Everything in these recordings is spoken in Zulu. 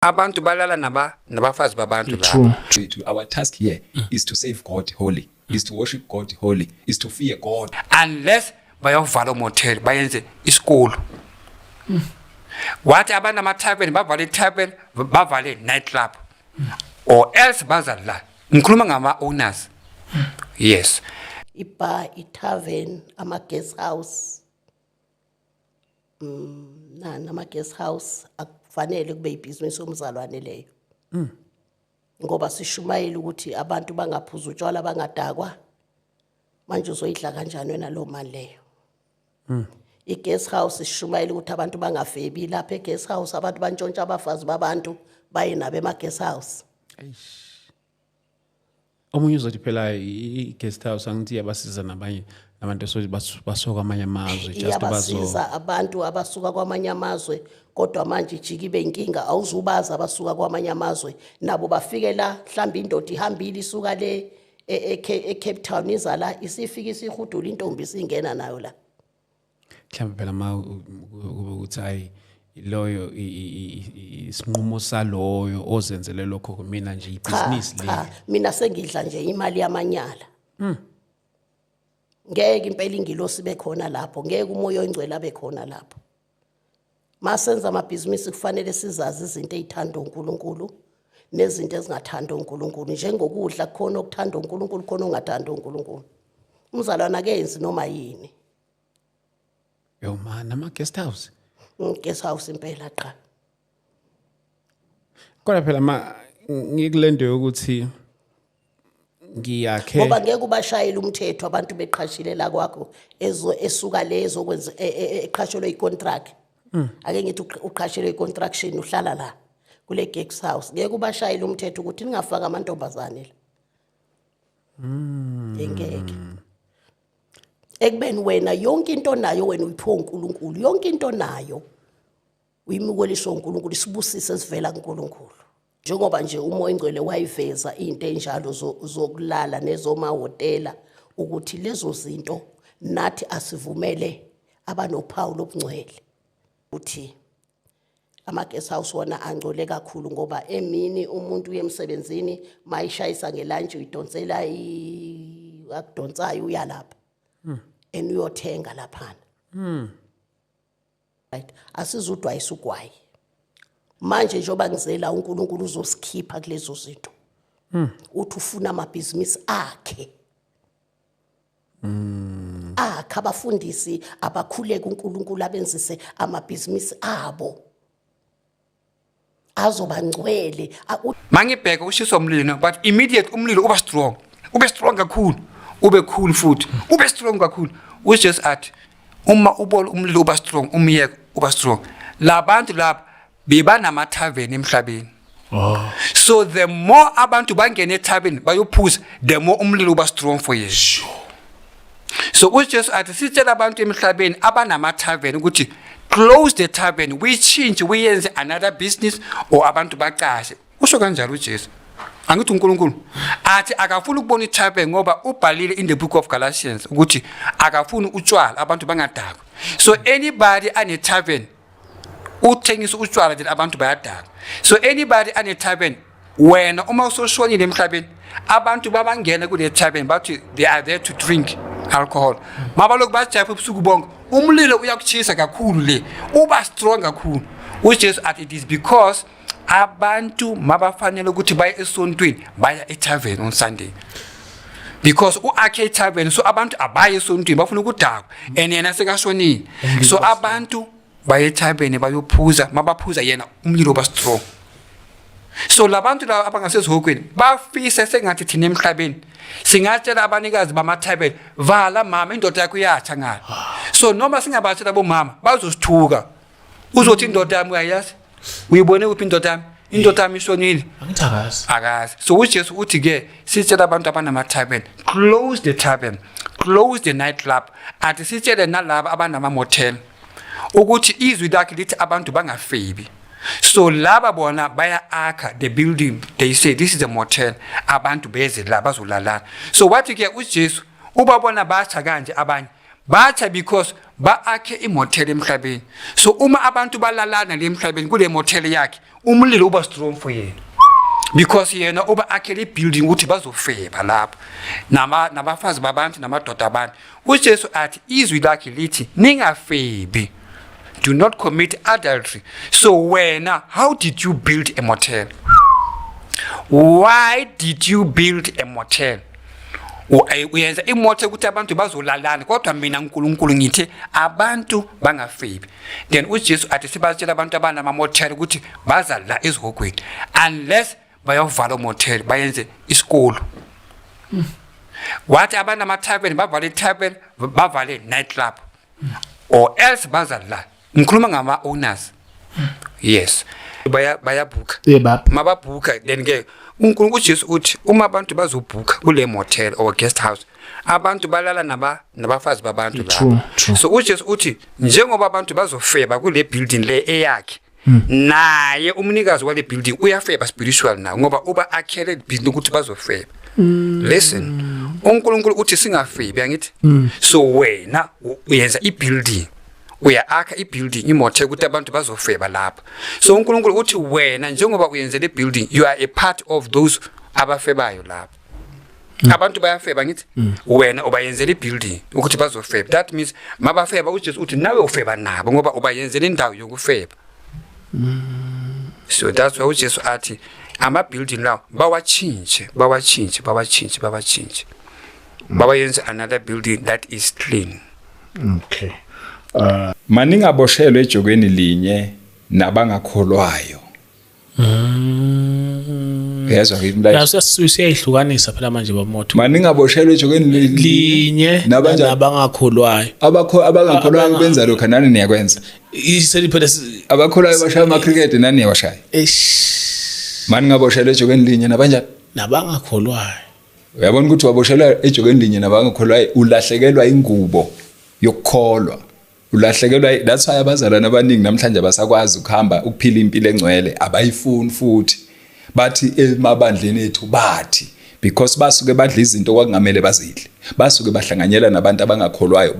Abantu balala nabafazi babantu lapha. Our task here is to save God holy, is to worship God holy, is to fear God. Unless bayovala motel bayenze isikolo. Wathi abantu ama-tavern bavale i-tavern bavale nightclub or else bazala. Ngikhuluma ngama-owners. Yes. Ibar, i-tavern, ama-guest house. Nama-guest house akufanele kube ibhizinisi yomzalwane leyo. Ngoba sishumayela ukuthi abantu bangaphuza utshwala bangadakwa. Manje uzoyidla kanjani wena lo mali leyo? I-guest house sishumayela ukuthi abantu bangafebi lapha e-guest house abantu bantshontsha abafazi babantu baye nabe ema-guest house. Omunye uzothi phela i-guest house angithi yabasiza nabanye nabantu basuka kwamanye amazwe just yabasiza abantu abasuka kwamanye amazwe kodwa manje ijike ibe inkinga awuzubaza abasuka kwamanye amazwe nabo bafike la mhlawumbe indoda ihambile isuka le eCape Town iza la isifika isihudula intombi singena nayo la mhlawumbe phela ukuthi hayi loyo isinqumo saloyo ozenzele lokho mina nje ibhizinisi le mina sengidla nje imali yamanyala ngeke impela ingilosi bekhona lapho ngeke umoya oyingcwele abekhona lapho masenza amabhizinisi kufanele sizazi izinto ezithandwa uNkulunkulu nezinto ezingathandwa uNkulunkulu njengokudla khona okuthandwa uNkulunkulu khona ongathandwa uNkulunkulu umzalwana akenzi noma yini yo man ama guest house guest house impela qha kodwa phela ngikulendo yokuthi ngiyakhe ngoba ngeke ubashayela umthetho abantu beqhashile la kwakho esuka lezo kwenza eqhashelwe icontract ake ngithi uqhashelwe icontraction uhlala la kule guest house ngeke ubashayela umthetho ukuthi ningafaka amantombazane la ngeke ekubeni wena yonke into nayo wena uyiphiwa uNkulunkulu yonke into nayo uyimukeliso uNkulunkulu isibusise sivela kuNkulunkulu njengoba nje umoya ingcwele wayiveza into enjalo zokulala nezomahotela ukuthi lezo zinto nathi asivumele abanophawu lobungcwele uthi ama-guest house wona angcole kakhulu ngoba emini umuntu uyemsebenzini mayishayisa ngelunch uyidonsela akudonsayo uyalapha enuyothenga laphana right asizudwa isugwayi manje njoba ngizela uNkulunkulu uzosikhipha kulezo zinto uthi ufuna amabhizinisi akhe abafundisi abakhuleka uNkulunkulu abenzise amabhizinisi abo azobangcwele mangibheka ushiso umlilo but immediate umlilo uba strong ube strong kakhulu ube cool futhi ube strong kakhulu which just at uma ubona umlilo uba strong umyeka uba strong labantu lapha beba nama-tavern emhlabeni so the more abantu bangena e-tavern bayophuza the more umlilo uba strong for you so ujesu athi sitshela abantu emhlabeni abanama-tavern ukuthi close the tavern we-change we-yenze another business or abantu baqashe usho kanjalo ujesu angithi uNkulunkulu athi akafuni ukubona i-tavern ngoba ubhalile in the book of Galatians ukuthi akafuni utshwala abantu bangadakwa so anybody ane-tavern uthengisa utshwala nje abantu bayadakwa so anybody ane-tavern wena uma usoshonile emhlabeni abantu babangena kule tavern bathi they are there to drink alcohol mabaloku bajayipa ubusuku bonke umlilo uyakuchisa kakhulu le uba strong kakhulu uJesu athi it is because abantu mabafanele ukuthi baye esontweni baya e-tavern on Sunday because uakhe e-tavern so abantu abaye esontweni bafuna ukudakwa and yena sekashonile so abantu baye e-tavern bayophuza mabaphuza yena umlilo uba strong so labantu laba abangasezihokweni bafisa sengathi thina emhlabeni singatshela abanikazi bama-tavern vala mama indoda yakho iyatsha ngalo so noma singabatshela bomama bazosithuka uzothi indoda yami uyayazi uyibone kuphi indoda yami ishonile akazi so uJesu uthi ke sitshela abantu abanama-tavern close the tavern close the nightclub athi sitshele nalabo abanama-motel ukuthi izwi lakhe lithi abantu bangafebi so laba bona baya-akha the building they say this is a motel abantu beze la bazolalana so wathi ke uJesu ubabona batsha kanje abanye batsha because ba-akhe imotel emhlabeni so uma abantu balalana le emhlabeni kule motel yakhe umlilo uba strong for yena because yena uba akhele ibuilding ukuthi bazofeba lapho nabafazi babantu namadoda abantu uJesu athi izwi lakhe lithi ningafebi, do not commit adultery. So wena, how did you build a motel? Why did you build a motel? Uyenza imoto ukuthi abantu bazolalana kodwa mina uNkulunkulu ngithi abantu bangafebi. Then uJesu athi sibatshela abantu abana ama motel ukuthi baza la ezihogweni unless bayovala motel bayenze isikolo. Wathi abana ama tavern bavale tavern bavale nightclub or else baza la. Ngikhuluma ngama owners. Yes. Bayabhuka. Mababhuka then ke uNkulunkulu Jesu uthi uma abantu bazobhuka kule motel or guest house abantu balala nabafazi babantu la. So uJesu uthi njengoba abantu bazofeba kule building le eyakhe naye umnikazi wale building uyafeba spiritual na ngoba uba akhele building ukuthi bazofeba. Listen, uNkulunkulu uthi singafebi angithi. So wena uyenza ibuilding uya-akha ibuilding imoto ukuthi abantu bazofeba lapha. So uNkulunkulu uthi wena njengoba uyenze le building you are a part of those abafebayo lapha. Abantu bayafeba ngithi wena ubayenzele ibuilding ukuthi bazofeba. That means mabafeba uJesu uthi nawe ufeba nabo ngoba ubayenzele indawo yokufeba. So that's why uJesu athi ama building lawo bawachinje bawayenze another building that is clean. Okay. Maningaboshelwe ejokweni linye nabangakholwayo. Yezwa ngimla. Siyayihlukanisa phela manje bamoto. Maningaboshelwe ejokweni linye nabangakholwayo. Abangakholwayo benza lokho nani niyakwenza. Iseliphela abakholwayo bashaya ama cricket nani niyawashaya. Maningaboshelwe ejokweni linye nabangakholwayo. Uyabona ukuthi waboshelwa ejokweni linye nabangakholwayo ulahlekelwa ingubo yokukholwa. Ulahlekelwa that's why abazalwana abaningi namhlanje abasakwazi ukuhamba ukuphila impilo engcwele abayifuni futhi bathi emabandleni ethu bathi because basuke badla izinto kwakungamele bazidle basuke bahlanganyela nabantu abangakholwayo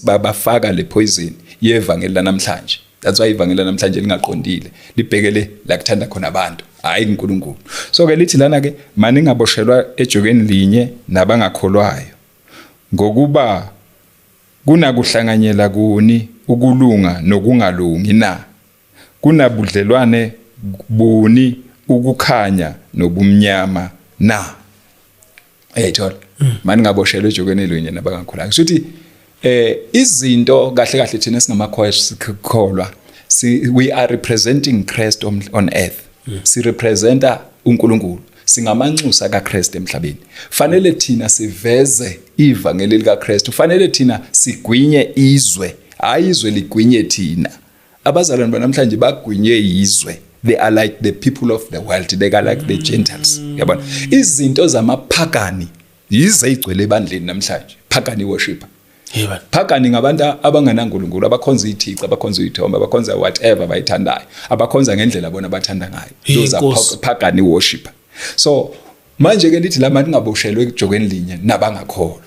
babafaka le poison yevangeli namhlanje. That's why ivangeli namhlanje lingaqondile libhekele la kuthanda khona abantu hayi uNkulunkulu. So ke lithi lana ke maningaboshelwa ejokeni linye nabangakholwayo ngokuba kunakuhlanganyela kuni ukulunga nokungalungi na kunabudlelwane buni ukukhanya nobumnyama na thola manje ngaboshelwe ejokweni elinye nabangakholwayo kushuthi izinto kahle kahle thina singamakhoyisha sikholwa we are representing Christ on earth. Si representa uNkulunkulu singamanxusa kaKristu emhlabeni. Fanele thina siveze ivangeli likaKristu. Fanele thina sigwinye izwe, hayi izwe ligwinye thina. Abazalwane banamhlanje bagwinye izwe. They are like the people of the world. They are like the Gentiles. Yabona. Izinto zamapagani yize igcwele ebandleni namhlanje. Pagani worship. Yebo. Pagani ngabantu abangenaNkulunkulu, abakhonza ithixo, abakhonza ithombe, abakhonza whatever bayithandayo, abakhonza ngendlela bona bathanda ngayo. Those are pagani worship. So manje ke lithi lama ningaboshelwe ejokweni linye nabangakholwa.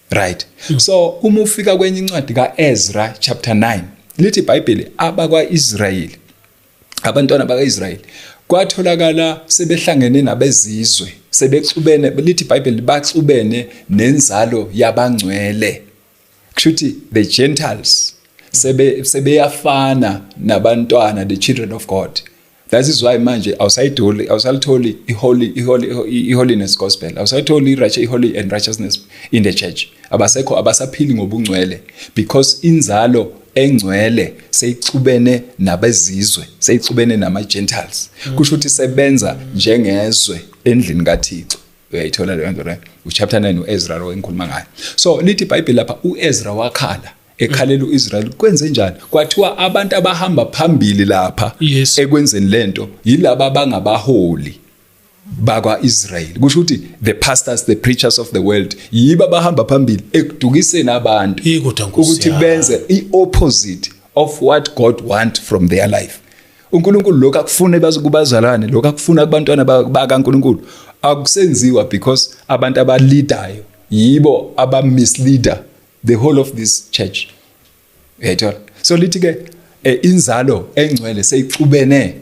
Right. So uma ufika kwenye incwadi kaEzra chapter 9 lithi iBhayibheli abakwaIsrayeli abantwana bakaIsrayeli kwatholakala sebehlangene nabezizwe sebexubene lithi iBhayibheli baxubene nenzalo yabangcwele. Kushuthi the Gentiles sebeyafana nabantwana the children of God. That is why manje awusayitholi holiness gospel, awusayitholi holy and righteousness in the church. Abasekho abasaphili ngobungcwele because inzalo engcwele seyicubene nabezizwe, seyicubene nama Gentiles. Kusho ukuthi sebenza njengezwe endlini kaThixo. Uyayithola leyo nto chapter 9 uEzra lo enkhuluma ngayo. So lithi iBhayibheli lapha uEzra wakhala ekhalela uIsrael kwenze njani kwathiwa abantu abahamba phambili lapha ekwenzeni lento yilabo abangabaholi bakwaIsrael. Kusho ukuthi the pastors, the preachers of the world yibo abahamba phambili ekudukiseni abantu ukuthi benze iopposite of what God want from their life. uNkulunkulu lokho akufuna bazalwane, lokho akufuna kubantwana bakaNkulunkulu akusenziwa because abantu abaleadayo yibo abamisleader the whole of this church. So lithi ke inzalo engcwele seyixubene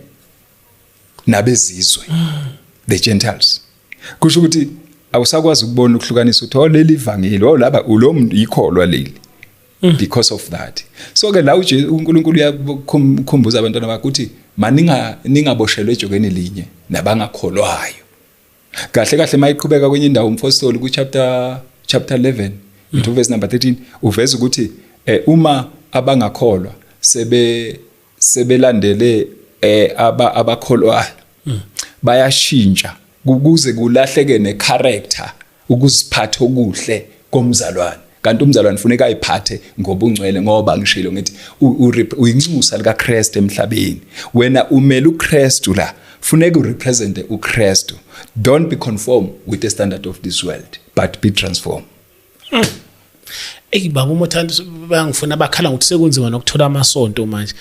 nabezizwe the Gentiles. Kusho ukuthi awusakwazi ukubona ukuhlukanisa ukuthi leli ivangeli laba ulomuntu ikholwa leli because of that. So ke la uNkulunkulu uyakhumbuza abantwana bakhe ukuthi ningaboshelwe ejokeni linye nabangakholwayo. Kahle kahle mayiqhubeka kwenye indawo umfostoli ku chapter 11 into verse number 13 uveza ukuthi uma abangakholwa sebelandele abakholwayo bayashintsha ukuze kulahleke necharacter ukuziphatha okuhle komzalwane. Kanti umzalwane ufuneka ayiphathe ngobungcwele ngoba ngishilo ngithi uyinxusa lika Christ emhlabeni. Wena umele uKristu la funeka urepresent uKristu. Don't be conformed with the standard of this world but be transformed. Baba uMothando bangifuna bakhala ukuthi sekunzima nokuthola amasonto manje.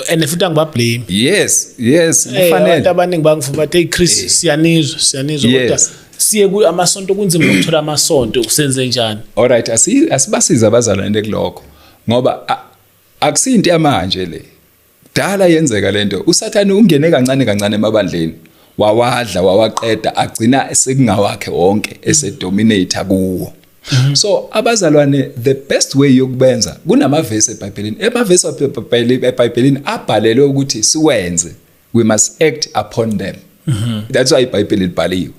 And futhi angibablame. Yes, kufanele. Abantu abaningi bangifuna bathi Chris siyanizwa kodwa siye ku amasonto kunzima nokuthola amasonto kusenze njani? Alright, asibasiza abazalwane kuloko ngoba akusinto yamanje le. Dala yenzeka lento. USathane ungene kancane emabandleni. Wawadla wawaqeda agcina sekungawakhe wonke esedominator kuwo. So abazalwane the best way yokubenza kunamavesi eBhayibhelini. Amavesi eBhayibhelini abhalelwe ukuthi siwenze. We must act upon them. That's why iBhayibheli libhaliwe.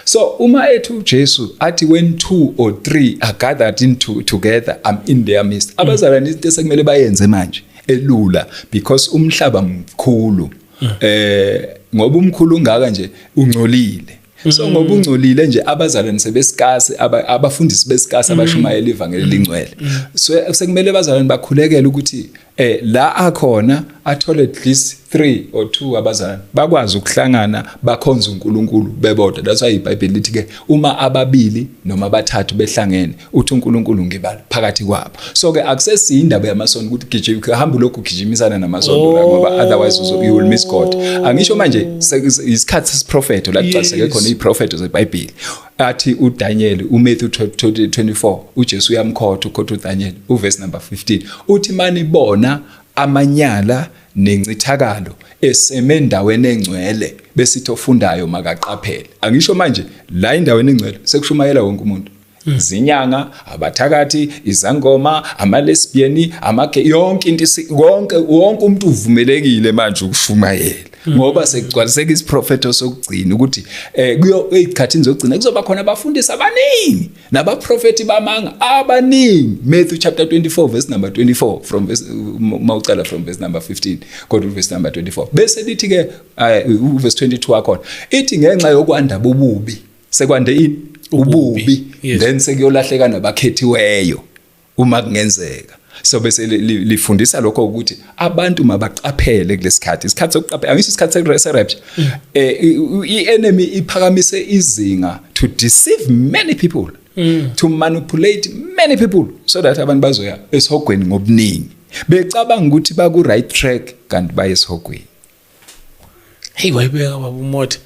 So uma ethu Jesu athi when 2 or 3 are gathered together I'm in their midst. Abazalwane into esekumele bayenze manje elula because umhlaba mkhulu. Ngoba umkhulu ngaka nje ungcolile. So ngoba ungcolile nje abazalwane sebesikase abafundisi besikase abashumayela ivangeli lingcwele. So sekumele abazalwane bakhulekele ukuthi la akhona athole at least 3 or 2 abazalwane bakwazi ukuhlangana bakhonza uNkulunkulu bebodwa. That's why iBhayibheli lithi ke uma ababili noma abathathu behlangene uthi uNkulunkulu ngibala phakathi kwabo. So ke akusesindaba yamasonto ukuthi gijima hamba lokhu gijimisana namasonto la ngoba otherwise you will miss God. Angisho manje isikhathi sesiprofeto la kucaseke khona iprofeto zeBhayibheli. Athi uDaniel uMatthew 24 uJesu uyamkhotha ukhotha uDaniel uverse number 15 uthi mani bona amanyala nencithakalo esemendaweni engcwele besithi ofundayo makaqaphele. Angisho manje la indaweni engcwele sekushumayela wonke umuntu. Zinyanga, abathakathi, izangoma, amalesbiani, yonke into wonke umuntu uvumelekile manje ukushumayela. Ngoba sekugcwaliseka isiprofeto sokugcina ukuthi kuyo ezikhathini zokugcina kuzoba khona abafundisi abaningi nabaprofeti bamanga abaningi. Matthew chapter 24 verse number 24 from verse mawucala from verse number 15 kodwa verse number 24 bese lithi ke verse 22 akhona ithi ngenxa yokwanda bobubi sekwande ini ububi then sekuyolahleka nabakhethiweyo uma kungenzeka. So bese lifundisa lokho ukuthi abantu mabaqaphele kulesikhathi isikhathi sokuqaphela angisho isikhathi serapture. I-enemy iphakamise izinga to deceive many people, to manipulate many people so that abantu bazoya esihogweni ngobuningi becabanga ukuthi baku right track kanti bayesihogweni. Wayibeka baba uMotha.